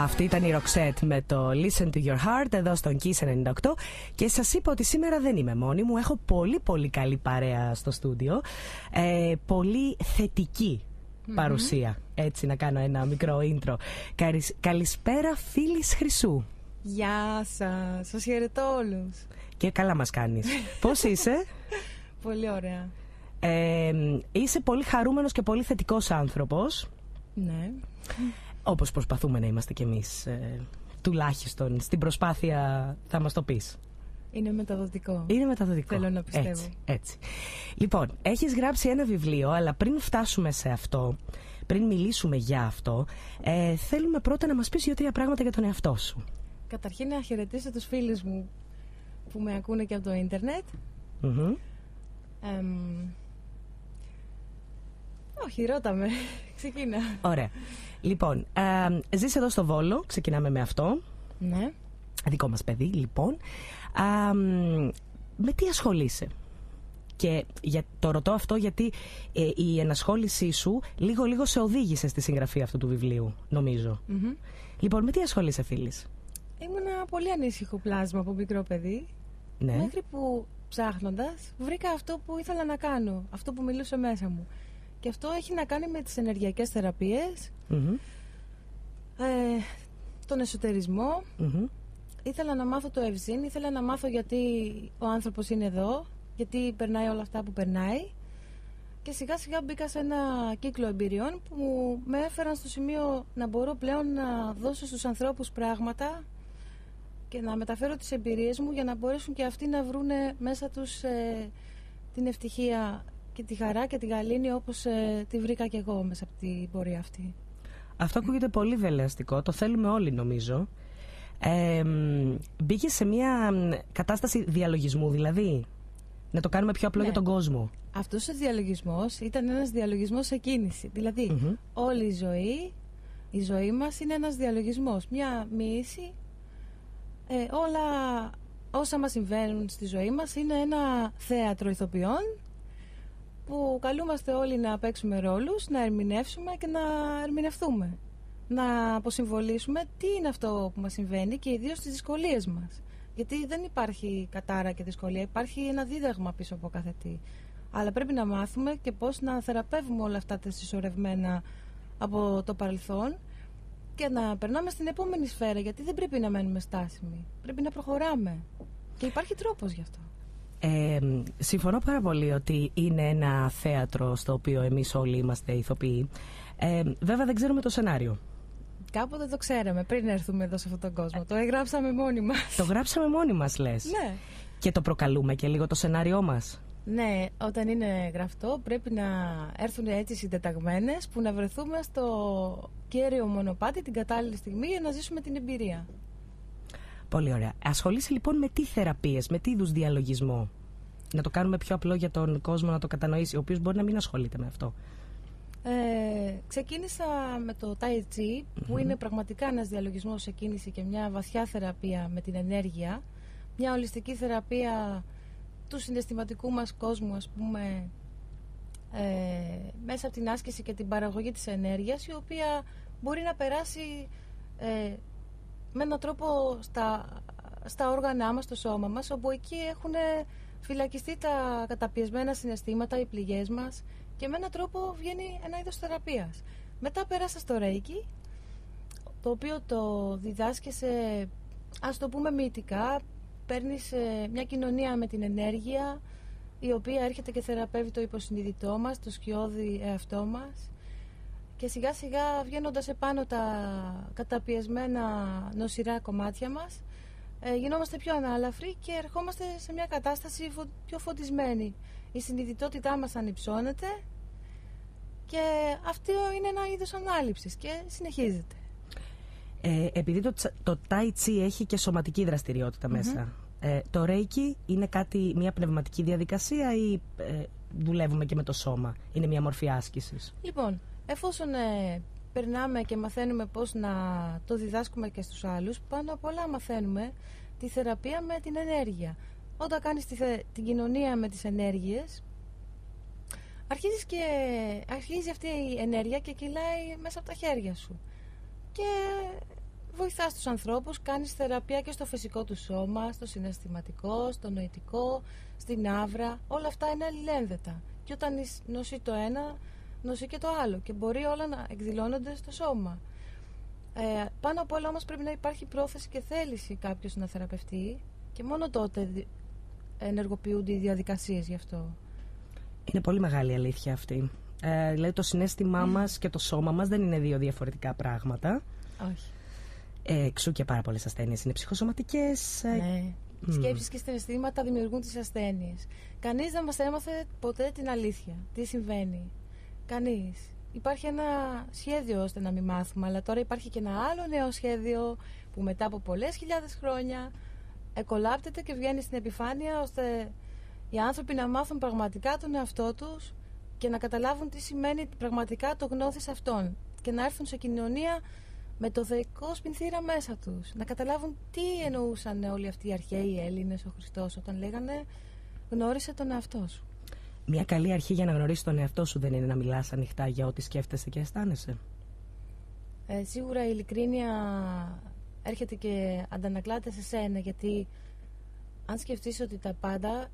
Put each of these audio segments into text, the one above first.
Αυτή ήταν η Roxette με το Listen to Your Heart εδώ στον Kiss 98 και σας είπα ότι σήμερα δεν είμαι μόνη μου, έχω πολύ καλή παρέα στο στούντιο, πολύ θετική παρουσία, έτσι να κάνω ένα μικρό intro. Καλησπέρα Φίλης Χρυσού. Γεια σας, σας χαιρετώ όλους. Και καλά μας κάνεις. Πώς είσαι? Πολύ ωραία. Είσαι πολύ χαρούμενος και πολύ θετικός άνθρωπος. Ναι. Όπως προσπαθούμε να είμαστε κι εμείς, τουλάχιστον στην προσπάθεια θα μας το πεις. Είναι μεταδοτικό. Είναι μεταδοτικό. Θέλω να πιστεύω. Έτσι. Λοιπόν, έχεις γράψει ένα βιβλίο, αλλά πριν φτάσουμε σε αυτό, πριν μιλήσουμε για αυτό, θέλουμε πρώτα να μας πεις 2-3 πράγματα για τον εαυτό σου. Καταρχήν να χαιρετήσω τους φίλους μου που με ακούνε και από το ίντερνετ. Όχι, ρώτα με. Ξεκίνα. Ωραία. Λοιπόν, ζεις εδώ στο Βόλο, ξεκινάμε με αυτό. Ναι. Δικό μας παιδί, λοιπόν. Με τι ασχολείσαι? Και το ρωτώ αυτό γιατί η ενασχόλησή σου λίγο σε οδήγησε στη συγγραφή αυτού του βιβλίου, νομίζω. Λοιπόν, με τι ασχολείσαι, Φίλης? Ήμουνα πολύ ανήσυχο πλάσμα από μικρό παιδί. Ναι. Μέχρι που ψάχνοντας βρήκα αυτό που ήθελα να κάνω, αυτό που μιλούσε μέσα μου. Και αυτό έχει να κάνει με τις ενεργειακές θεραπείες, τον εσωτερισμό. Ήθελα να μάθω το ευζήν, ήθελα να μάθω γιατί ο άνθρωπος είναι εδώ, γιατί περνάει όλα αυτά που περνάει. Και σιγά σιγά μπήκα σε ένα κύκλο εμπειριών που με έφεραν στο σημείο να μπορώ πλέον να δώσω στους ανθρώπους πράγματα και να μεταφέρω τις εμπειρίες μου για να μπορέσουν και αυτοί να βρούνε μέσα τους την ευτυχία και τη χαρά και τη γαλήνη όπως τη βρήκα και εγώ μέσα από την πορεία αυτή. Αυτό ακούγεται πολύ δελεαστικό, το θέλουμε όλοι νομίζω. Μπήκε σε μια κατάσταση διαλογισμού, δηλαδή να το κάνουμε πιο απλό για τον κόσμο. Αυτός ο διαλογισμός ήταν ένας διαλογισμός σε κίνηση. Δηλαδή όλη η ζωή μας είναι ένας διαλογισμός, μια μοίηση. Όλα όσα μας συμβαίνουν στη ζωή μας είναι ένα θέατρο ηθοποιών που καλούμαστε όλοι να παίξουμε ρόλους, να ερμηνεύσουμε και να ερμηνευτούμε. Να αποσυμβολήσουμε τι είναι αυτό που μας συμβαίνει και ιδίως τις δυσκολίες μας. Γιατί δεν υπάρχει κατάρα και δυσκολία, υπάρχει ένα δίδαγμα πίσω από κάθε τι. Αλλά πρέπει να μάθουμε και πώς να θεραπεύουμε όλα αυτά τα συσσωρευμένα από το παρελθόν και να περνάμε στην επόμενη σφαίρα, γιατί δεν πρέπει να μένουμε στάσιμοι. Πρέπει να προχωράμε. Και υπάρχει τρόπος γι' αυτό. Συμφωνώ πάρα πολύ ότι είναι ένα θέατρο στο οποίο εμείς όλοι είμαστε ηθοποιοί. Βέβαια δεν ξέρουμε το σενάριο. Κάποτε το ξέραμε πριν έρθουμε εδώ σε αυτόν τον κόσμο. Το γράψαμε μόνοι μας. Το γράψαμε μόνοι μας, λες? Ναι. Και το προκαλούμε και λίγο το σενάριό μας. Ναι, όταν είναι γραφτό πρέπει να έρθουν έτσι συντεταγμένες που να βρεθούμε στο κέριο μονοπάτι την κατάλληλη στιγμή για να ζήσουμε την εμπειρία. Πολύ ωραία. Ασχολείσαι λοιπόν με τι θεραπείες, με τι είδους διαλογισμό? Να το κάνουμε πιο απλό για τον κόσμο να το κατανοήσει, ο οποίος μπορεί να μην ασχολείται με αυτό. Ξεκίνησα με το Tai Chi, που είναι πραγματικά ένας διαλογισμός σε κίνηση και μια βαθιά θεραπεία με την ενέργεια, μια ολιστική θεραπεία του συναισθηματικού μας κόσμου, ας πούμε, μέσα από την άσκηση και την παραγωγή της ενέργειας, η οποία μπορεί να περάσει με έναν τρόπο στα όργανα μας, στο σώμα μας, όπου εκεί έχουν φυλακιστεί τα καταπιεσμένα συναισθήματα, οι πληγές μας, και με έναν τρόπο βγαίνει ένα είδος θεραπείας. Μετά πέρασα στο Reiki, το οποίο το διδάσκεσαι, ας το πούμε, μυητικά. Παίρνεις μια κοινωνία με την ενέργεια, η οποία έρχεται και θεραπεύει το υποσυνείδητό μας, το σκιώδη εαυτό μας, και σιγά σιγά βγαίνοντας επάνω τα καταπιεσμένα νοσηρά κομμάτια μας, γινόμαστε πιο ανάλαφροι και ερχόμαστε σε μια κατάσταση πιο φωτισμένη. Η συνειδητότητά μας ανυψώνεται και αυτό είναι ένα είδος ανάληψης και συνεχίζεται. Επειδή το Tai Chi έχει και σωματική δραστηριότητα μέσα, το Reiki είναι μια πνευματική διαδικασία ή δουλεύουμε και με το σώμα? Είναι μια μορφή άσκησης? Λοιπόν, εφόσον περνάμε και μαθαίνουμε πώς να το διδάσκουμε και στους άλλους, πάνω απ' όλα μαθαίνουμε τη θεραπεία με την ενέργεια. Όταν κάνεις την κοινωνία με τις ενέργειες, αρχίζει αυτή η ενέργεια και κυλάει μέσα από τα χέρια σου. Και βοηθάς τους ανθρώπους, κάνεις θεραπεία και στο φυσικό του σώμα, στο συναισθηματικό, στο νοητικό, στην άβρα. Όλα αυτά είναι αλληλένδετα. Και όταν νοσεί το ένα, νοσεί και το άλλο. Και μπορεί όλα να εκδηλώνονται στο σώμα. Πάνω απ' όλα όμως πρέπει να υπάρχει πρόθεση και θέληση κάποιος να θεραπευτεί, και μόνο τότε ενεργοποιούνται οι διαδικασίες γι' αυτό. Είναι πολύ μεγάλη αλήθεια αυτή. Δηλαδή το συναίσθημά μας και το σώμα μας δεν είναι δύο διαφορετικά πράγματα. Όχι. Εξού και πάρα πολλές ασθένειες είναι ψυχοσωματικές. Ναι. Οι σκέψεις και συναισθήματα δημιουργούν τις ασθένειες. Κανείς δεν μας έμαθε ποτέ την αλήθεια. Τι συμβαίνει. Κανείς. Υπάρχει ένα σχέδιο ώστε να μην μάθουμε, αλλά τώρα υπάρχει και ένα άλλο νέο σχέδιο που μετά από πολλές χιλιάδες χρόνια εκολάπτεται και βγαίνει στην επιφάνεια, ώστε οι άνθρωποι να μάθουν πραγματικά τον εαυτό τους και να καταλάβουν τι σημαίνει πραγματικά το γνώθις αυτών και να έρθουν σε κοινωνία με το θεϊκό σπινθήρα μέσα τους. Να καταλάβουν τι εννοούσαν όλοι αυτοί οι αρχαίοι Έλληνες, ο Χριστός, όταν λέγανε γνώρισε τον εαυτό σου. Μια καλή αρχή για να γνωρίσεις τον εαυτό σου δεν είναι να μιλάς ανοιχτά για ό,τι σκέφτεσαι και αισθάνεσαι? Σίγουρα η ειλικρίνεια έρχεται και αντανακλάται σε σένα, γιατί αν σκεφτείς ότι τα πάντα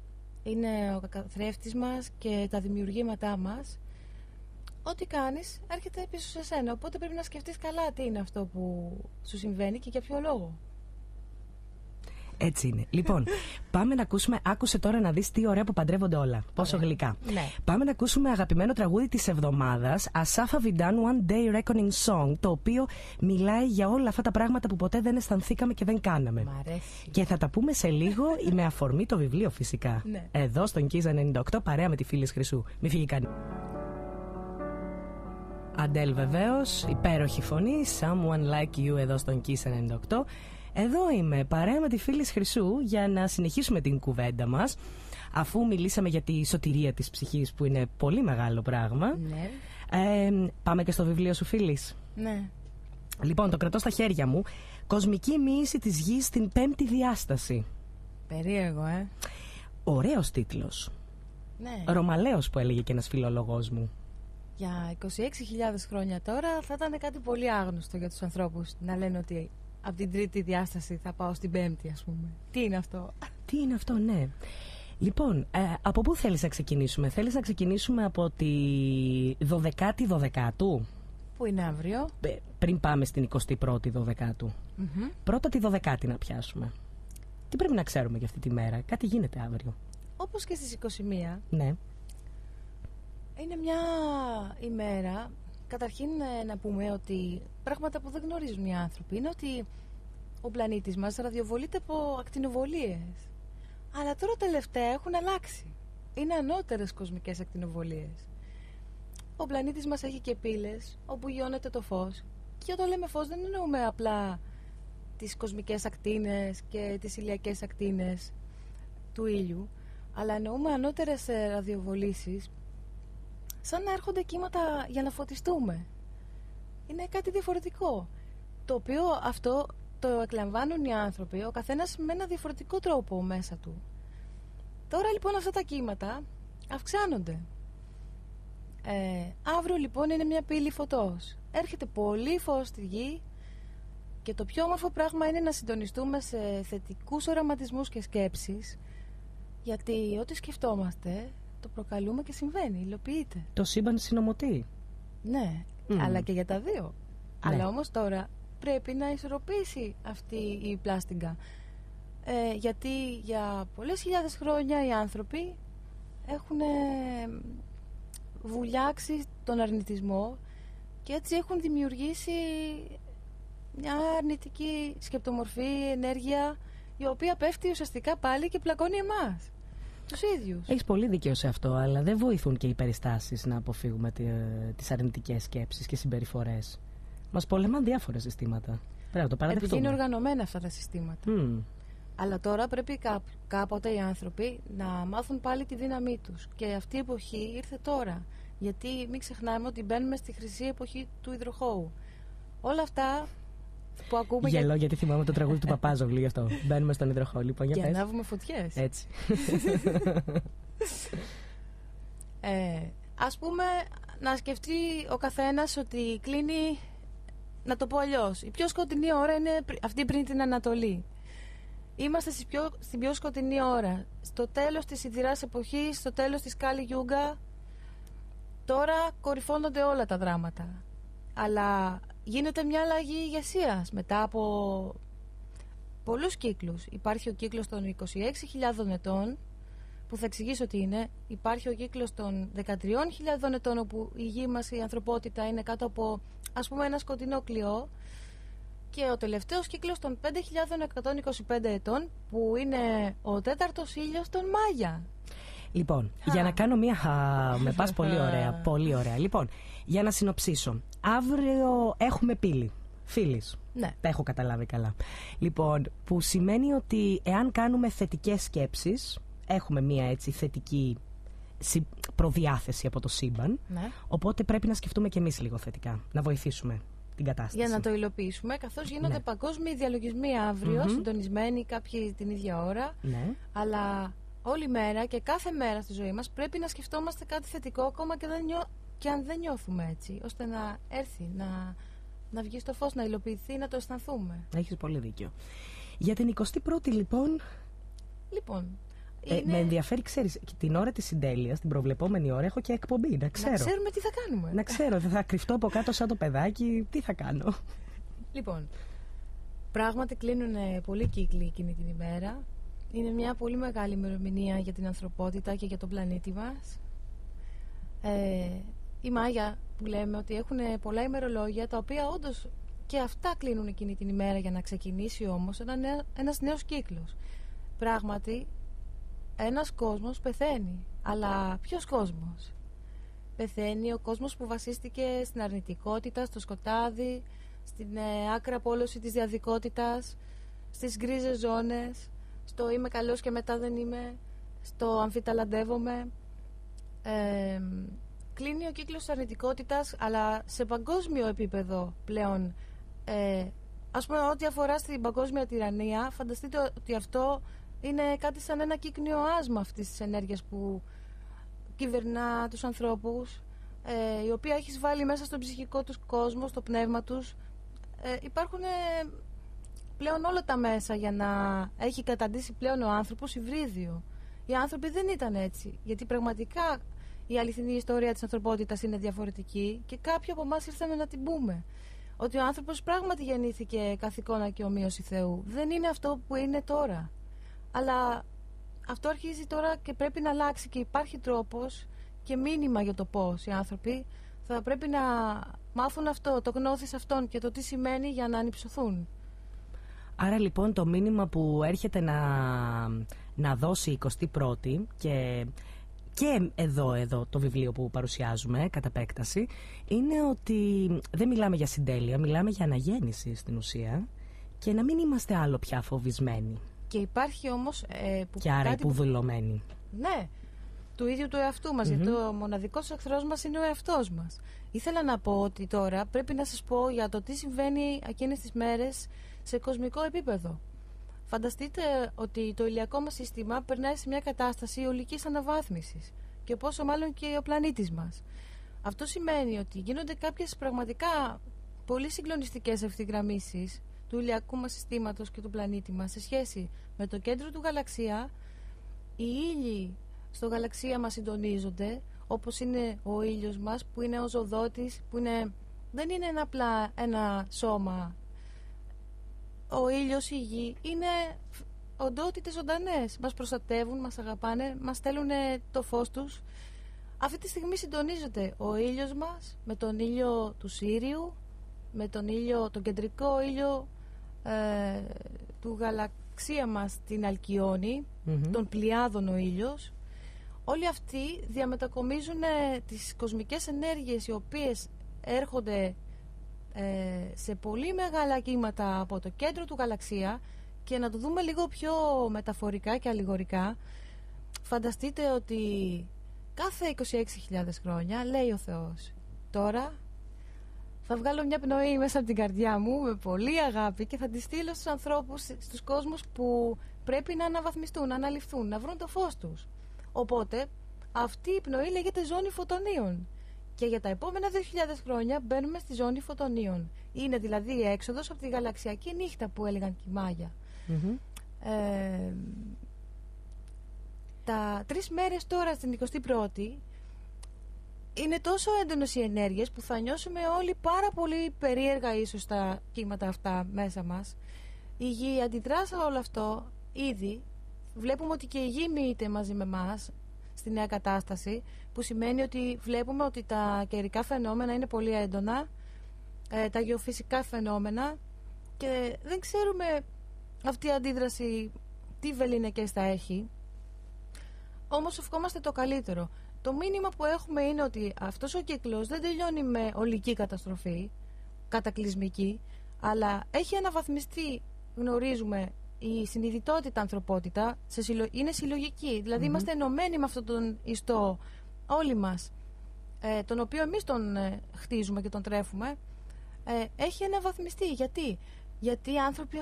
είναι ο καθρέφτης μας και τα δημιουργήματά μας, ό,τι κάνεις έρχεται πίσω σε σένα. Οπότε πρέπει να σκεφτείς καλά τι είναι αυτό που σου συμβαίνει και για ποιο λόγο. Έτσι είναι. Λοιπόν, πάμε να ακούσουμε. Άκουσε τώρα να δεις τι ωραία που παντρεύονται όλα. Πόσο γλυκά. Ναι. Πάμε να ακούσουμε αγαπημένο τραγούδι της εβδομάδας, Asaf Avidan, One Day Reckoning Song, το οποίο μιλάει για όλα αυτά τα πράγματα που ποτέ δεν αισθανθήκαμε και δεν κάναμε. Μ' αρέσει. Και θα τα πούμε σε λίγο με αφορμή το βιβλίο, φυσικά. Ναι. Εδώ στον Kiss 98, παρέα με τη Φίλης Χρυσού. Μη φύγει κανεί. Αντέλ, βεβαίως, υπέροχη φωνή, Someone Like You, εδώ στον Kiss 98. Εδώ είμαι, παρέα με τη Φίλης Χρυσού, για να συνεχίσουμε την κουβέντα μας, αφού μιλήσαμε για τη σωτηρία της ψυχής, που είναι πολύ μεγάλο πράγμα. Ναι. Πάμε και στο βιβλίο σου, Φίλης. Ναι. Λοιπόν, το κρατώ στα χέρια μου. Κοσμική μοίηση της γης στην 5η διάσταση. Περίεργο, Ωραίος τίτλος. Ναι. Ρωμαλαίος, που έλεγε και ένας φιλόλογος μου. Για 26.000 χρόνια τώρα θα ήταν κάτι πολύ άγνωστο για τους ανθρώπους να λένε ότι από την 3η διάσταση θα πάω στην 5η, ας πούμε. Τι είναι αυτό? Τι είναι αυτό, ναι. Λοιπόν, από πού θέλεις να ξεκινήσουμε? Θέλεις να ξεκινήσουμε από τη 12η Δωδεκάτου? Που είναι αύριο. Πριν πάμε στην 21η Δωδεκάτου. Πρώτα τη 12η να πιάσουμε. Τι πρέπει να ξέρουμε για αυτή τη μέρα? Κάτι γίνεται αύριο. Όπως και στις 21. Ναι. Είναι μια ημέρα. Καταρχήν να πούμε ότι πράγματα που δεν γνωρίζουν οι άνθρωποι είναι ότι ο πλανήτης μας ραδιοβολείται από ακτινοβολίες. Αλλά τώρα τελευταία έχουν αλλάξει. Είναι ανώτερες κοσμικές ακτινοβολίες. Ο πλανήτης μας έχει και πύλες όπου γιώνεται το φως. Και όταν λέμε φως δεν εννοούμε απλά τις κοσμικές ακτίνες και τις ηλιακές ακτίνες του ήλιου, αλλά εννοούμε ανώτερες ραδιοβολήσεις, σαν να έρχονται κύματα για να φωτιστούμε. Είναι κάτι διαφορετικό, το οποίο αυτό το εκλαμβάνουν οι άνθρωποι, ο καθένας με ένα διαφορετικό τρόπο μέσα του. Τώρα λοιπόν αυτά τα κύματα αυξάνονται. Αύριο λοιπόν είναι μια πύλη φωτός. Έρχεται πολύ φως στη γη και το πιο όμορφο πράγμα είναι να συντονιστούμε σε θετικούς οραματισμούς και σκέψεις, γιατί ό,τι σκεφτόμαστε το προκαλούμε και συμβαίνει, υλοποιείται. Το σύμπαν συνομωτεί. Ναι, αλλά και για τα δύο. Ναι. Αλλά όμως τώρα πρέπει να ισορροπήσει αυτή η πλάστιγκα. Γιατί για πολλές χιλιάδες χρόνια οι άνθρωποι έχουν βουλιάξει τον αρνητισμό και έτσι έχουν δημιουργήσει μια αρνητική σκεπτομορφή, ενέργεια, η οποία πέφτει ουσιαστικά πάλι και πλακώνει εμάς, τους ίδιους. Έχεις πολύ δίκαιο σε αυτό, αλλά δεν βοηθούν και οι περιστάσεις να αποφύγουμε τις αρνητικές σκέψεις και συμπεριφορές. Μας πολεμάν διάφορα συστήματα. Πρέπει να το παραδεχτούμε. Επειδή είναι οργανωμένα αυτά τα συστήματα. Αλλά τώρα πρέπει κάποτε οι άνθρωποι να μάθουν πάλι τη δύναμή τους. Και αυτή η εποχή ήρθε τώρα. Γιατί μην ξεχνάμε ότι μπαίνουμε στη χρυσή εποχή του υδροχόου. Όλα αυτά που ακούμε. Γιατί θυμάμαι το τραγούδι του Παπάζογλου γι' αυτό. Μπαίνουμε στον υδροχόου. Λοιπόν, για να ανάβουμε φωτιές. Έτσι. Ας πούμε, να σκεφτεί ο καθένας ότι κλείνει να το πω αλλιώς, η πιο σκοτεινή ώρα είναι αυτή πριν την Ανατολή. Είμαστε στην πιο σκοτεινή ώρα. Στο τέλος της σιδηράς εποχής, στο τέλος της Κάλι Γιούγκα. Τώρα κορυφώνονται όλα τα δράματα. Αλλά γίνεται μια αλλαγή ηγεσίας μετά από πολλούς κύκλους. Υπάρχει ο κύκλος των 26.000 ετών, που θα εξηγήσω τι είναι. Υπάρχει ο κύκλος των 13.000 ετών, όπου η γη μας, η ανθρωπότητα, είναι κάτω από, ας πούμε, ένα σκοτεινό κλειό. Και ο τελευταίος κύκλος των 5.125 ετών, που είναι ο τέταρτος ήλιος των Μάγια. Λοιπόν, για να κάνω μία... με πας πολύ ωραία, πολύ ωραία. Λοιπόν, για να συνοψίσω. Αύριο έχουμε πύλη. Φίλης. Ναι. Τα έχω καταλάβει καλά. Λοιπόν, που σημαίνει ότι εάν κάνουμε θετικές σκέψεις, έχουμε μία έτσι θετική προδιάθεση από το σύμπαν. Ναι. Οπότε πρέπει να σκεφτούμε κι εμείς λίγο θετικά. Να βοηθήσουμε την κατάσταση. Για να το υλοποιήσουμε, καθώς γίνονται παγκόσμιοι διαλογισμοί αύριο, συντονισμένοι κάποιοι την ίδια ώρα. Ναι. Αλλά όλη μέρα και κάθε μέρα στη ζωή μας πρέπει να σκεφτόμαστε κάτι θετικό, ακόμα και αν δεν νιώθουμε έτσι, ώστε να έρθει, να βγει στο φως, να υλοποιηθεί, να το αισθανθούμε. Έχεις πολύ δίκιο. Για την 21η λοιπόν... με ενδιαφέρει, ξέρεις, την ώρα της συντέλειας, την προβλεπόμενη ώρα, έχω και εκπομπή, να ξέρω. Να ξέρουμε τι θα κάνουμε. Να ξέρω, θα κρυφτώ από κάτω σαν το παιδάκι, τι θα κάνω. Λοιπόν, πράγματι κλείνουν πολλοί κύκλοι εκείνη την ημέρα. Είναι μια πολύ μεγάλη ημερομηνία για την ανθρωπότητα και για τον πλανήτη μας. Οι Μάγια που λέμε ότι έχουν πολλά ημερολόγια, τα οποία όντως και αυτά κλείνουν εκείνη την ημέρα, για να ξεκινήσει όμως ένας νέος κύκλος. Πράγματι, ένας κόσμος πεθαίνει. Αλλά ποιος κόσμος? Πεθαίνει ο κόσμος που βασίστηκε στην αρνητικότητα, στο σκοτάδι, στην άκρα πόλωση της διαδικότητας, στις γκρίζες ζώνες, στο είμαι καλός και μετά δεν είμαι, στο αμφιταλαντεύομαι. Κλείνει ο κύκλος της αρνητικότητας, αλλά σε παγκόσμιο επίπεδο πλέον. Ας πούμε, ό,τι αφορά στην παγκόσμια τυραννία, φανταστείτε ότι αυτό είναι κάτι σαν ένα κύκνιο άσμα αυτής της ενέργειας που κυβερνά τους ανθρώπους, η οποία έχει βάλει μέσα στον ψυχικό τους κόσμο, στο πνεύμα τους. Υπάρχουν πλέον όλα τα μέσα για να έχει καταντήσει πλέον ο άνθρωπος υβρίδιο. Οι άνθρωποι δεν ήταν έτσι, γιατί πραγματικά η αληθινή ιστορία της ανθρωπότητας είναι διαφορετική και κάποιοι από εμάς ήρθαμε να την πούμε. Ότι ο άνθρωπος πράγματι γεννήθηκε καθ' εικόνα και ομοίωση Θεού. Δεν είναι αυτό που είναι τώρα. Αλλά αυτό αρχίζει τώρα και πρέπει να αλλάξει, και υπάρχει τρόπος και μήνυμα για το πώς οι άνθρωποι θα πρέπει να μάθουν αυτό, το γνώθις αυτόν και το τι σημαίνει, για να ανυψωθούν. Άρα λοιπόν το μήνυμα που έρχεται να δώσει η 21η και εδώ το βιβλίο που παρουσιάζουμε κατά επέκταση, είναι ότι δεν μιλάμε για συντέλεια, μιλάμε για αναγέννηση στην ουσία, και να μην είμαστε άλλο πια φοβισμένοι. Και υπάρχει όμως και άρα υποδουλωμένοι. Ναι, του ίδιου του εαυτού μας, γιατί ο μοναδικός εχθρός μας είναι ο εαυτός μας. Ήθελα να πω ότι τώρα πρέπει να σας πω για το τι συμβαίνει εκείνες τις μέρες σε κοσμικό επίπεδο. Φανταστείτε ότι το ηλιακό μας σύστημα περνάει σε μια κατάσταση ολικής αναβάθμισης, και πόσο μάλλον και ο πλανήτης μας. Αυτό σημαίνει ότι γίνονται κάποιες πραγματικά πολύ συγκλονιστικές ευθυγραμμίσεις του ηλιακού μας συστήματος και του πλανήτη μας σε σχέση με το κέντρο του γαλαξία. Οι ήλιοι στο γαλαξία μας συντονίζονται, όπως είναι ο ήλιος μας, που είναι ο ζωδότης, που δεν είναι απλά ένα σώμα. Ο ήλιος, η γη είναι οντότητες ζωντανές. Μας προστατεύουν, μας αγαπάνε, μας στέλνουν το φως τους. Αυτή τη στιγμή συντονίζεται ο ήλιος μας με τον ήλιο του Σύριου, με τον κεντρικό ήλιο του γαλαξία μας, την Αλκιόνη, των Πλειάδων ο ήλιος. Όλοι αυτοί διαμετακομίζουν τις κοσμικές ενέργειες, οι οποίες έρχονται σε πολύ μεγάλα κύματα από το κέντρο του γαλαξία. Και να το δούμε λίγο πιο μεταφορικά και αλληγορικά, φανταστείτε ότι κάθε 26.000 χρόνια λέει ο Θεός, τώρα θα βγάλω μια πνοή μέσα από την καρδιά μου με πολύ αγάπη και θα τη στείλω στους ανθρώπους, στους κόσμους που πρέπει να αναβαθμιστούν, να αναλυφθούν, να βρουν το φως τους. Οπότε αυτή η πνοή λέγεται ζώνη φωτονίων. Και για τα επόμενα 2.000 χρόνια μπαίνουμε στη ζώνη φωτονίων. Είναι δηλαδή η έξοδος από τη γαλαξιακή νύχτα που έλεγαν και οι Μάγια. Τα 3 μέρες τώρα στην 21η είναι τόσο έντονες οι ενέργειες που θα νιώσουμε όλοι πάρα πολύ περίεργα ίσως τα κύματα αυτά μέσα μας. Η Γη αντιδρά σε όλο αυτό ήδη. Βλέπουμε ότι και η Γη μοιείται μαζί με εμάς στη νέα κατάσταση, που σημαίνει ότι βλέπουμε ότι τα καιρικά φαινόμενα είναι πολύ έντονα, τα γεωφυσικά φαινόμενα, και δεν ξέρουμε αυτή η αντίδραση τι βεληνικές θα έχει. Όμως ευχόμαστε το καλύτερο. Το μήνυμα που έχουμε είναι ότι αυτός ο κύκλος δεν τελειώνει με ολική καταστροφή, κατακλυσμική, αλλά έχει αναβαθμιστεί, γνωρίζουμε, η συνειδητότητα ανθρωπότητα είναι συλλογική. Δηλαδή είμαστε ενωμένοι με αυτόν τον ιστό όλοι μας, τον οποίο εμείς τον χτίζουμε και τον τρέφουμε. Έχει αναβαθμιστεί. Γιατί οι άνθρωποι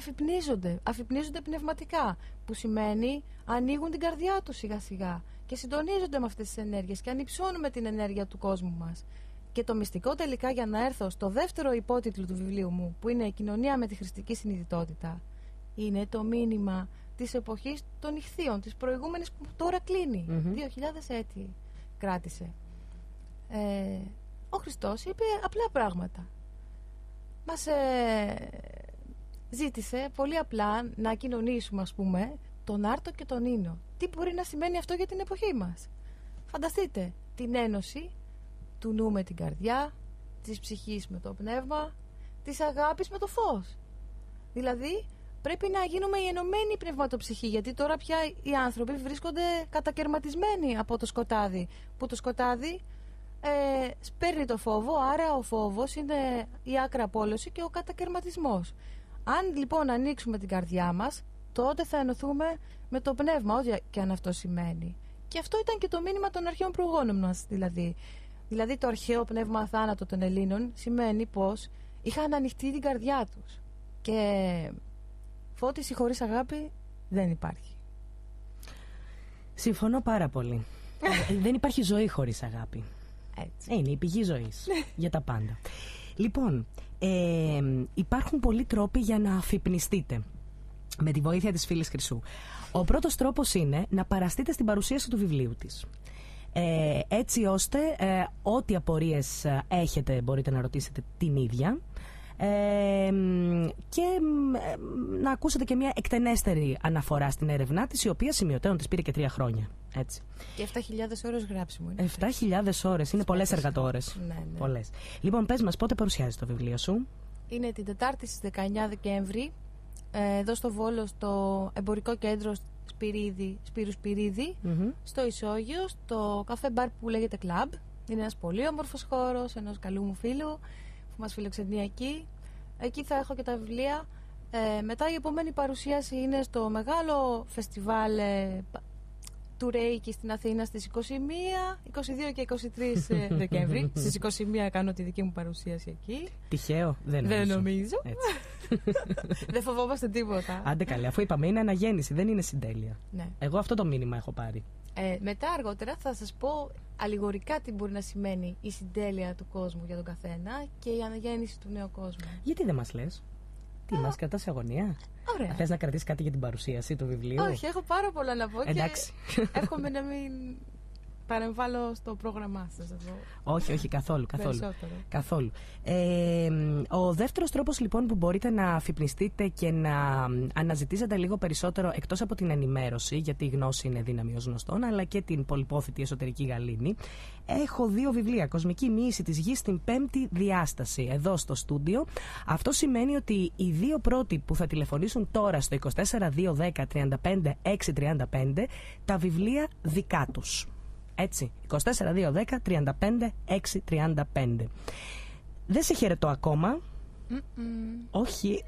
αφυπνίζονται πνευματικά, που σημαίνει ανοίγουν την καρδιά τους σιγά σιγά και συντονίζονται με αυτές τις ενέργειες και ανυψώνουμε την ενέργεια του κόσμου μας. Και το μυστικό τελικά, για να έρθω στο δεύτερο υπότιτλο του βιβλίου μου, που είναι η κοινωνία με τη χρηστική συνειδητότητα, είναι το μήνυμα της εποχής των Ιχθύων, της προηγούμενης που τώρα κλείνει. 2000 έτη κράτησε. Ο Χριστός είπε απλά πράγματα. Μας ζήτησε πολύ απλά να κοινωνήσουμε, ας πούμε, τον άρτο και τον ίνο. Τι μπορεί να σημαίνει αυτό για την εποχή μας? Φανταστείτε την ένωση του νου με την καρδιά, της ψυχής με το πνεύμα, της αγάπης με το φως. Δηλαδή πρέπει να γίνουμε η ενωμένη πνευματοψυχή, γιατί τώρα πια οι άνθρωποι βρίσκονται κατακερματισμένοι από το σκοτάδι, που το σκοτάδι σπέρνει το φόβο, άρα ο φόβος είναι η άκρα απόλωση και ο κατακερματισμός. Αν λοιπόν ανοίξουμε την καρδιά μας, τότε θα ενωθούμε με το πνεύμα, ό,τι και αν αυτό σημαίνει. Και αυτό ήταν και το μήνυμα των αρχαίων προγόνων μας, δηλαδή το αρχαίο πνεύμα αθάνατο των Ελλήνων σημαίνει πως είχαν ανοιχτεί την καρδιά τους, και φώτιση χωρίς αγάπη δεν υπάρχει. Συμφωνώ πάρα πολύ. Δεν υπάρχει ζωή χωρίς αγάπη. Έτσι. Είναι η πηγή ζωής για τα πάντα. Λοιπόν, υπάρχουν πολλοί τρόποι για να αφυπνιστείτε με τη βοήθεια της φίλης Χρυσού. Ο πρώτος τρόπος είναι να παραστείτε στην παρουσίαση του βιβλίου της. Έτσι ώστε ό,τι απορίες έχετε μπορείτε να ρωτήσετε την ίδια, και να ακούσετε και μια εκτενέστερη αναφορά στην έρευνά της, η οποία σημειωτέων της πήρε και 3 χρόνια. Έτσι. Και 7.000 ώρες γράψιμο είναι. 7.000 ώρες, είναι πολλές εργατόρες. Ναι. Πολλές. Λοιπόν, πες μας, πότε παρουσιάζεις το βιβλίο σου? Είναι την Τετάρτη στις 19 Δεκέμβρη, εδώ στο Βόλο, στο εμπορικό κέντρο Σπύρου Σπυρίδη, στο Ισόγειο, στο καφέ μπαρ που λέγεται Club. Είναι ένας πολύ όμορφος χώρος ενός καλού μου φίλου που μας φιλοξενεί εκεί. Εκεί θα έχω και τα βιβλία. Μετά η επόμενη παρουσίαση είναι στο μεγάλο φεστιβάλ του Ρέικι στην Αθήνα στις 21, 22 και 23 Δεκέμβρη. Στις 21 κάνω τη δική μου παρουσίαση εκεί. Τυχαίο? Δεν νομίζω. Δεν φοβόμαστε τίποτα. Άντε καλέ, αφού είπαμε είναι αναγέννηση, δεν είναι συντέλεια. Ναι. Εγώ αυτό το μήνυμα έχω πάρει. Μετά αργότερα θα σας πω αλληγορικά τι μπορεί να σημαίνει η συντέλεια του κόσμου για τον καθένα και η αναγέννηση του νέου κόσμου. Γιατί δεν μας λες? Τι, μας κρατάς σε αγωνία? Ωραία. Θες να κρατήσεις κάτι για την παρουσίαση του βιβλίου? Όχι, έχω πάρα πολλά να πω. Εντάξει. Και εύχομαι να μην παρεμβάλλω στο πρόγραμμά σας. Όχι, καθόλου. Ο δεύτερος τρόπος λοιπόν που μπορείτε να αφυπνιστείτε και να αναζητήσετε λίγο περισσότερο, εκτός από την ενημέρωση, γιατί η γνώση είναι δύναμη ως γνωστόν, αλλά και την πολυπόθητη εσωτερική γαλήνη, έχω 2 βιβλία. Κοσμική μοίηση της Γης στην 5η διάσταση, εδώ στο στούντιο. Αυτό σημαίνει ότι οι 2 πρώτοι που θα τηλεφωνήσουν τώρα στο 24 210 35 635, τα βιβλία δικά τους. Έτσι, 24 210 35 635. Δεν σε χαιρετώ ακόμα. Όχι.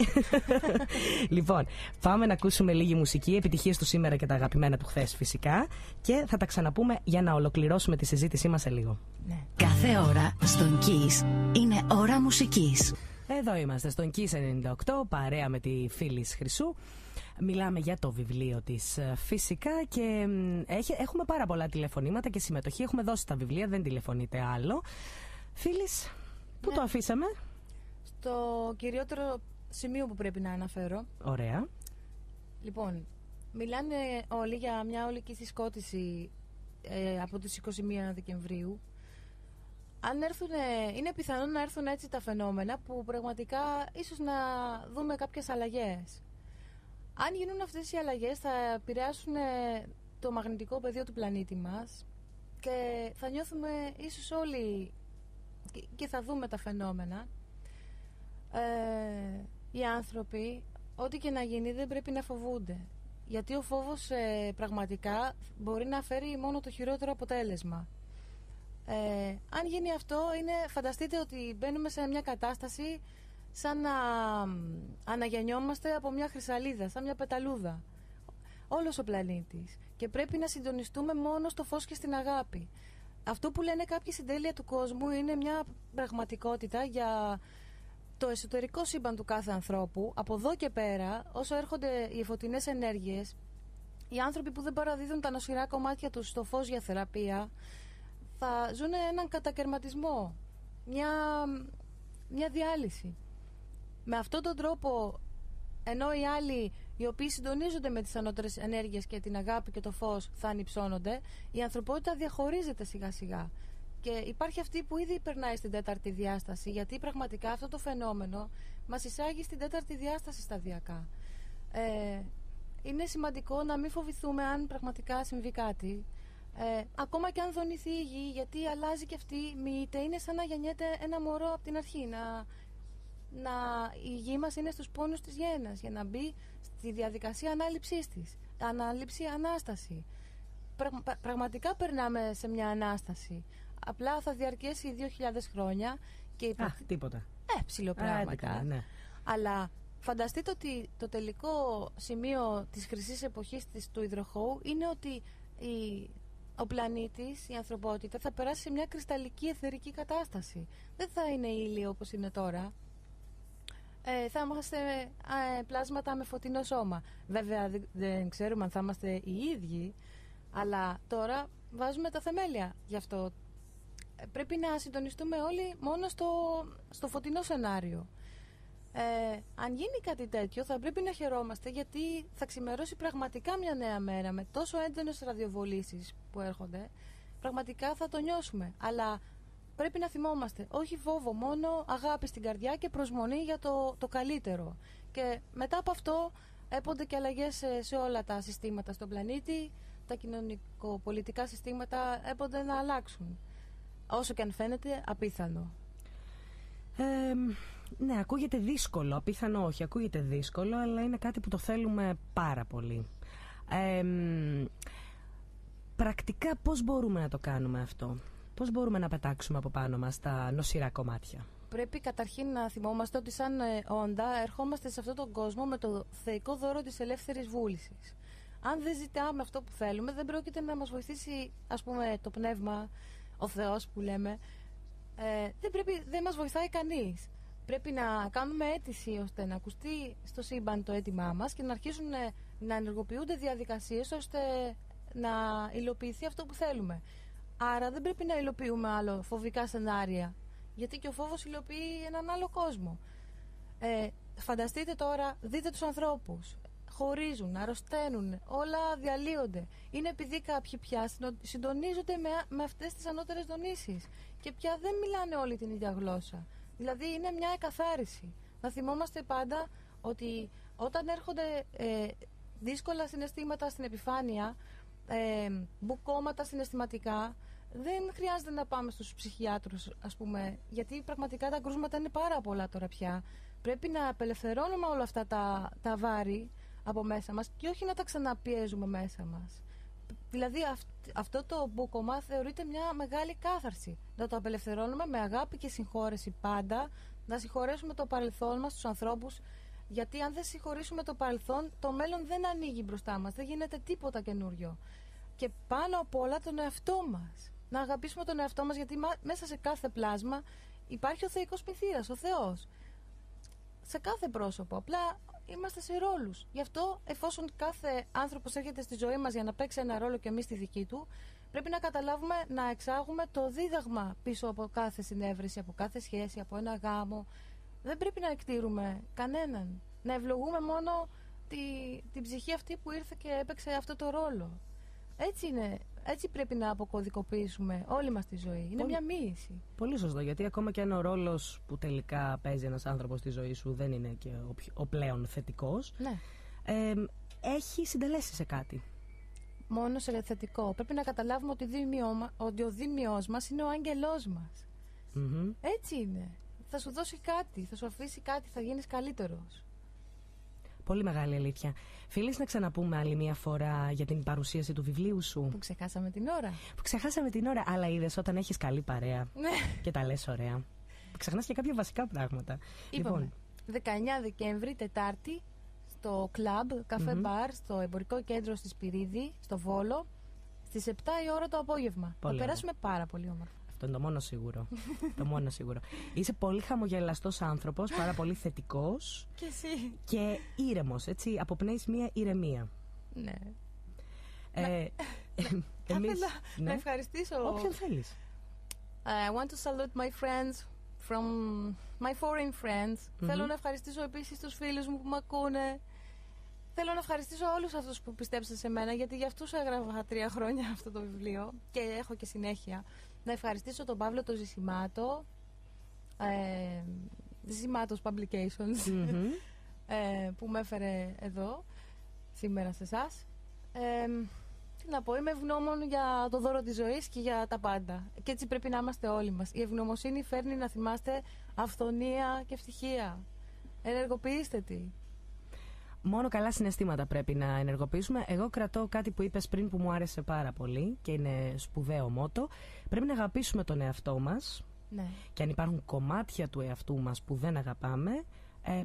Λοιπόν, πάμε να ακούσουμε λίγη μουσική, επιτυχίες του σήμερα και τα αγαπημένα του χθες φυσικά, και θα τα ξαναπούμε για να ολοκληρώσουμε τη συζήτησή μας σε λίγο. Ναι. Κάθε ώρα στον Kiss είναι ώρα μουσικής. Εδώ είμαστε στον Kiss 98, παρέα με τη φίλη Χρυσού. Μιλάμε για το βιβλίο της φυσικά και έχουμε πάρα πολλά τηλεφωνήματα και συμμετοχή. Έχουμε δώσει τα βιβλία, δεν τηλεφωνείτε άλλο. Φίλης, πού το αφήσαμε? στο κυριότερο σημείο που πρέπει να αναφέρω. Ωραία. Λοιπόν, μιλάνε όλοι για μια ολική συσκότηση από τις 21 Δεκεμβρίου. Αν είναι πιθανόν να έρθουν έτσι τα φαινόμενα που πραγματικά ίσως να δούμε κάποιες αλλαγές. Αν γίνουν αυτές οι αλλαγές θα επηρεάσουν το μαγνητικό πεδίο του πλανήτη μας και θα νιώθουμε ίσως όλοι και θα δούμε τα φαινόμενα. Οι άνθρωποι, ό,τι και να γίνει, δεν πρέπει να φοβούνται. Γιατί ο φόβος πραγματικά μπορεί να φέρει μόνο το χειρότερο αποτέλεσμα. Αν γίνει αυτό, φανταστείτε ότι μπαίνουμε σε μια κατάσταση σαν να αναγεννιόμαστε από μια χρυσαλίδα, σαν μια πεταλούδα. Όλος ο πλανήτης. Και πρέπει να συντονιστούμε μόνο στο φως και στην αγάπη. Αυτό που λένε κάποιοι συντέλεια του κόσμου είναι μια πραγματικότητα για το εσωτερικό σύμπαν του κάθε ανθρώπου. Από εδώ και πέρα, όσο έρχονται οι φωτεινές ενέργειες, οι άνθρωποι που δεν παραδίδουν τα νοσηρά κομμάτια τους στο φως για θεραπεία θα ζουν έναν κατακερματισμό, μια διάλυση. Με αυτόν τον τρόπο, ενώ οι άλλοι οι οποίοι συντονίζονται με τις ανώτερες ενέργειες και την αγάπη και το φως θα ανυψώνονται, η ανθρωπότητα διαχωρίζεται σιγά σιγά. Και υπάρχει αυτή που ήδη περνάει στην τέταρτη διάσταση, γιατί πραγματικά αυτό το φαινόμενο μας εισάγει στην τέταρτη διάσταση σταδιακά. Είναι σημαντικό να μην φοβηθούμε αν πραγματικά συμβεί κάτι. Ακόμα και αν δονηθεί η γη, γιατί αλλάζει και αυτή, είτε είναι σαν να γεννιέται ένα μωρό από την αρχή. Η γη μας είναι στους πόνους της γέννας για να μπει στη διαδικασία ανάληψής της. Ανάληψη, ανάσταση. Πραγματικά περνάμε σε μια ανάσταση. Απλά θα διαρκέσει 2.000 χρόνια και τίποτα. Ψιλοπράγματα. Ναι. Αλλά φανταστείτε ότι το τελικό σημείο της χρυσής εποχής του υδροχόου είναι ότι ο πλανήτης, η ανθρωπότητα θα περάσει σε μια κρυσταλλική αιθερική κατάσταση. Δεν θα είναι ήλιο όπως είναι τώρα. Θα είμαστε πλάσματα με φωτεινό σώμα. Βέβαια δεν ξέρουμε αν θα είμαστε οι ίδιοι, αλλά τώρα βάζουμε τα θεμέλια γι' αυτό. Πρέπει να συντονιστούμε όλοι μόνο στο φωτεινό σενάριο. Αν γίνει κάτι τέτοιο θα πρέπει να χαιρόμαστε, γιατί θα ξημερώσει πραγματικά μια νέα μέρα με τόσο έντονες ραδιοβολήσεις που έρχονται. Πραγματικά θα το νιώσουμε, αλλά πρέπει να θυμόμαστε όχι φόβο, μόνο αγάπη στην καρδιά και προσμονή για το καλύτερο. Και μετά από αυτό έπονται και αλλαγές σε όλα τα συστήματα στον πλανήτη. Τα κοινωνικο-πολιτικά συστήματα έπονται να αλλάξουν, όσο και αν φαίνεται απίθανο. Ναι, ακούγεται δύσκολο. Απίθανο όχι, ακούγεται δύσκολο, αλλά είναι κάτι που το θέλουμε πάρα πολύ. Πρακτικά πώς μπορούμε να το κάνουμε αυτό? Πώς μπορούμε να πετάξουμε από πάνω μας τα νοσηρά κομμάτια? Πρέπει καταρχήν να θυμόμαστε ότι σαν όντα ερχόμαστε σε αυτόν τον κόσμο με το θεϊκό δώρο της ελεύθερης βούλησης. Αν δεν ζητάμε αυτό που θέλουμε, δεν πρόκειται να μας βοηθήσει, ας πούμε, το πνεύμα, ο Θεός που λέμε. Δεν μας βοηθάει κανείς. Πρέπει να κάνουμε αίτηση ώστε να ακουστεί στο σύμπαν το αίτημά μας και να αρχίσουν να ενεργοποιούνται διαδικασίες ώστε να υλοποιηθεί αυτό που θέλουμε. Άρα δεν πρέπει να υλοποιούμε άλλο φοβικά σενάρια, γιατί και ο φόβος υλοποιεί έναν άλλο κόσμο. Φανταστείτε τώρα, δείτε τους ανθρώπους. Χωρίζουν, αρρωσταίνουν, όλα διαλύονται. Είναι επειδή κάποιοι πια συντονίζονται με αυτές τις ανώτερες δονήσεις και πια δεν μιλάνε όλοι την ίδια γλώσσα. Δηλαδή είναι μια εκαθάριση. Να θυμόμαστε πάντα ότι όταν έρχονται δύσκολα συναισθήματα στην επιφάνεια, μπουκώματα συναισθηματικά, δεν χρειάζεται να πάμε στους ψυχιάτρους, ας πούμε, γιατί πραγματικά τα κρούσματα είναι πάρα πολλά τώρα πια. Πρέπει να απελευθερώνουμε όλα αυτά τα βάρη από μέσα μας και όχι να τα ξαναπιέζουμε μέσα μας. Δηλαδή αυτό το μπούκωμα θεωρείται μια μεγάλη κάθαρση. Να το απελευθερώνουμε με αγάπη και συγχώρεση πάντα, να συγχωρέσουμε το παρελθόν μας, τους ανθρώπους, γιατί αν δεν συγχωρήσουμε το παρελθόν, το μέλλον δεν ανοίγει μπροστά μας, δεν γίνεται τίποτα καινούριο. Και πάνω απ' όλα τον εαυτό μας. Να αγαπήσουμε τον εαυτό μας, γιατί μέσα σε κάθε πλάσμα υπάρχει ο θεϊκός πληθύρας, ο Θεός. Σε κάθε πρόσωπο. Απλά είμαστε σε ρόλους. Γι' αυτό, εφόσον κάθε άνθρωπος έρχεται στη ζωή μας για να παίξει ένα ρόλο και εμείς τη δική του, πρέπει να καταλάβουμε να εξάγουμε το δίδαγμα πίσω από κάθε συνέβρεση, από κάθε σχέση, από ένα γάμο. δεν πρέπει να εκτείρουμε κανέναν. Να ευλογούμε μόνο την ψυχή αυτή που ήρθε και έπαιξε αυτό το ρόλο. Έτσι είναι. Έτσι πρέπει να αποκωδικοποιήσουμε όλη μας τη ζωή. Είναι μια μοίηση. Πολύ σωστό, γιατί ακόμα και αν ο ρόλος που τελικά παίζει ένας άνθρωπος στη ζωή σου δεν είναι και ο πλέον θετικός, Ναι. Έχει συντελέσει σε κάτι. Μόνο σε θετικό. Πρέπει να καταλάβουμε ότι ο δίμιος μας είναι ο άγγελός μας. Έτσι είναι. Θα σου δώσει κάτι, θα σου αφήσει κάτι, θα γίνεις καλύτερος. Πολύ μεγάλη αλήθεια. Φίλης, να ξαναπούμε άλλη μια φορά για την παρουσίαση του βιβλίου σου. Που ξεχάσαμε την ώρα. Που ξεχάσαμε την ώρα, αλλά είδες όταν έχεις καλή παρέα και τα λες ωραία. Ξεχνάς και κάποια βασικά πράγματα. Είπαμε, 19 Δεκέμβρη, Τετάρτη, στο κλαμπ, καφέ μπαρ, στο εμπορικό κέντρο στη Σπυρίδη, στο Βόλο, στις 7 η ώρα το απόγευμα. Πολύ θα περάσουμε πάρα πολύ όμορφα. Αυτό είναι το μόνο σίγουρο. Το μόνο σίγουρο. Είσαι πολύ χαμογελαστός άνθρωπος, πάρα πολύ θετικός. Και εσύ. Και ήρεμος, έτσι. Αποπνέεις μια ηρεμία. Ναι. Θα ήθελα να ευχαριστήσω. Όποιον θέλεις. I want to salute my friends from my foreign friends. Θέλω να ευχαριστήσω επίσης τους φίλους μου που με ακούνε. Θέλω να ευχαριστήσω όλους αυτούς που πιστέψαν σε μένα, γιατί για αυτούς έγραφα 3 χρόνια αυτό το βιβλίο και έχω και συνέχεια. Να ευχαριστήσω τον Παύλο τον Ζησιμάτο, Ζησιμάτος Publications, που με έφερε εδώ σήμερα σε εσάς. Τι να πω, είμαι ευγνώμων για το δώρο της ζωής και για τα πάντα. Και έτσι πρέπει να είμαστε όλοι μας. Η ευγνωμοσύνη φέρνει να θυμάστε αυθονία και ευτυχία. Ενεργοποιήστε τη. Μόνο καλά συναισθήματα πρέπει να ενεργοποιήσουμε. Εγώ κρατώ κάτι που είπες πριν που μου άρεσε πάρα πολύ και είναι σπουδαίο μότο. Πρέπει να αγαπήσουμε τον εαυτό μας. Ναι. Και αν υπάρχουν κομμάτια του εαυτού μας που δεν αγαπάμε,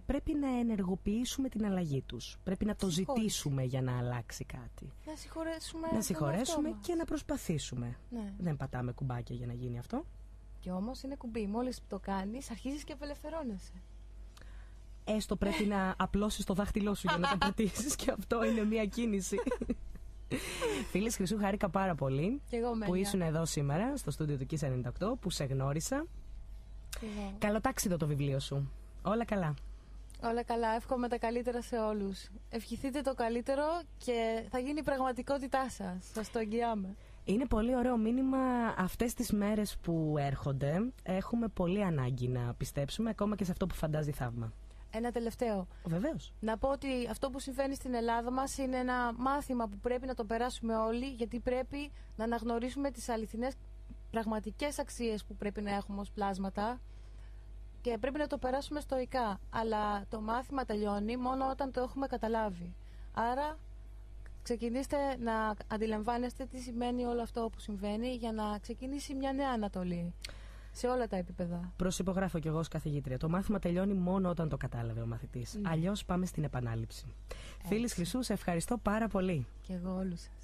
πρέπει να ενεργοποιήσουμε την αλλαγή τους. Πρέπει να το ζητήσουμε για να αλλάξει κάτι. Να συγχωρέσουμε και να προσπαθήσουμε. Ναι. Δεν πατάμε κουμπάκια για να γίνει αυτό. Και όμως είναι κουμπί. Μόλις το κάνεις, αρχίζεις και απελευθερώνεσαι. Έστω πρέπει να απλώσεις το δάχτυλό σου για να το πατήσεις και αυτό είναι μια κίνηση. Φίλης Χρυσού, χάρηκα πάρα πολύ που ήσουν εδώ σήμερα στο στούντιο του Kiss 98, που σε γνώρισα. Καλοτάξιδο το βιβλίο σου. Όλα καλά. Όλα καλά. Εύχομαι τα καλύτερα σε όλους. Ευχηθείτε το καλύτερο και θα γίνει η πραγματικότητά σας. Σας το εγγυάμαι. Είναι πολύ ωραίο μήνυμα αυτές τις μέρες που έρχονται. Έχουμε πολύ ανάγκη να πιστέψουμε ακόμα και σε αυτό που φαντάζει θαύμα. Ένα τελευταίο. Βεβαίως. Να πω ότι αυτό που συμβαίνει στην Ελλάδα μας είναι ένα μάθημα που πρέπει να το περάσουμε όλοι, γιατί πρέπει να αναγνωρίσουμε τις αληθινές πραγματικές αξίες που πρέπει να έχουμε ως πλάσματα και πρέπει να το περάσουμε στοικά. Αλλά το μάθημα τελειώνει μόνο όταν το έχουμε καταλάβει. Άρα ξεκινήστε να αντιλαμβάνεστε τι σημαίνει όλο αυτό που συμβαίνει για να ξεκινήσει μια νέα Ανατολή. Σε όλα τα επίπεδα. Προσυπογράφω κι εγώ ως καθηγήτρια. Το μάθημα τελειώνει μόνο όταν το κατάλαβε ο μαθητής. Αλλιώς πάμε στην επανάληψη. Φίλης Χρυσού, σε ευχαριστώ πάρα πολύ. Και εγώ όλους σας.